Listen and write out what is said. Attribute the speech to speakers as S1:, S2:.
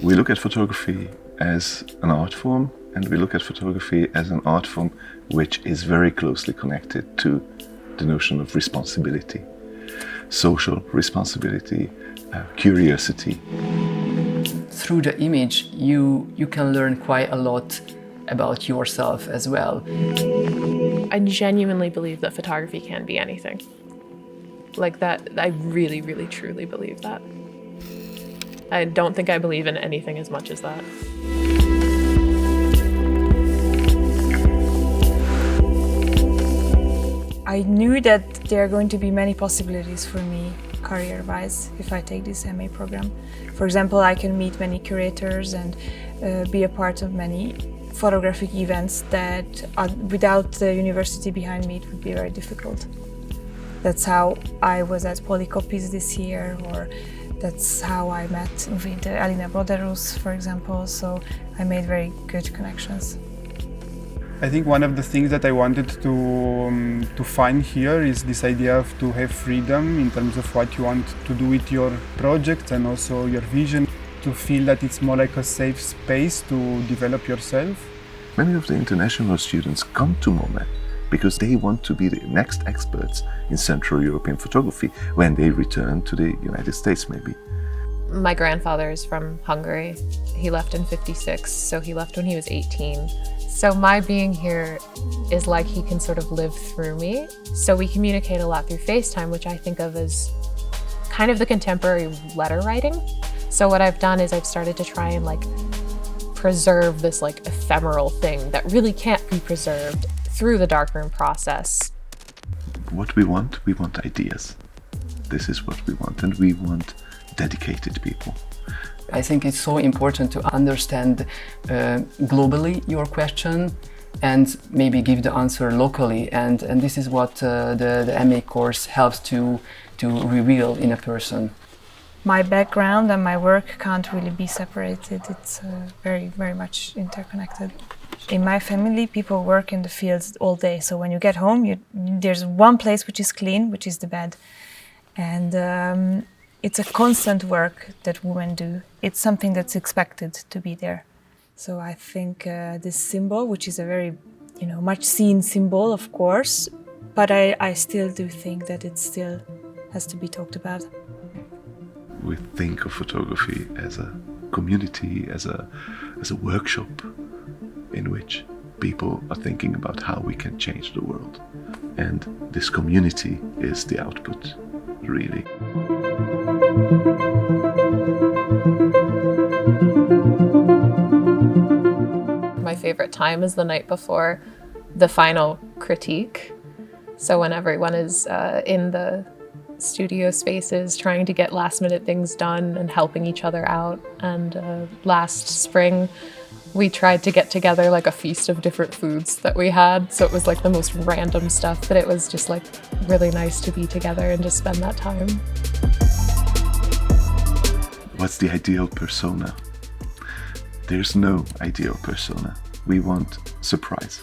S1: We look at photography as an art form, and we look at photography as an art form which is very closely connected to the notion of responsibility, social responsibility, curiosity.
S2: Through the image, you can learn quite a lot about yourself as well.
S3: I genuinely believe that photography can be anything. Like that, I really, really, truly believe that. I don't think I believe in anything as much as that.
S4: I knew that there are going to be many possibilities for me career-wise if I take this MA program. For example, I can meet many curators and be a part of many photographic events that without the university behind me it would be very difficult. That's how I was at Polycopies this year, or that's how I met with Elina Broderus, for example, so I made very good connections.
S5: I think one of the things that I wanted to find here is this idea of to have freedom in terms of what you want to do with your project and also your vision, to feel that it's more like a safe space to develop yourself.
S1: Many of the international students come to MOME because they want to be the next experts in Central European photography when they return to the United States, maybe.
S3: My grandfather is from Hungary. He left in '56, so he left when he was 18. So my being here is like he can sort of live through me. So we communicate a lot through FaceTime, which I think of as kind of the contemporary letter writing. So what I've done is I've started to try and preserve this ephemeral thing that really can't be preserved through the darkroom process.
S1: What we want ideas. This is what we want, and we want dedicated people.
S2: I think it's so important to understand globally your question and maybe give the answer locally, and this is what the MA course helps to reveal in a person.
S4: My background and my work can't really be separated. It's very, very much interconnected. In my family, people work in the fields all day, so when you get home, there's one place which is clean, which is the bed. And it's a constant work that women do. It's something that's expected to be there. So I think this symbol, which is a very, much seen symbol, of course, but I still do think that it still has to be talked about.
S1: We think of photography as a community, as a workshop in which people are thinking about how we can change the world. And this community is the output, really.
S3: My favorite time is the night before the final critique. So when everyone is in the studio spaces trying to get last minute things done and helping each other out. And last spring, we tried to get together a feast of different foods that we had. So it was the most random stuff, but it was just really nice to be together and just spend that time.
S1: What's the ideal persona? There's no ideal persona. We want surprise.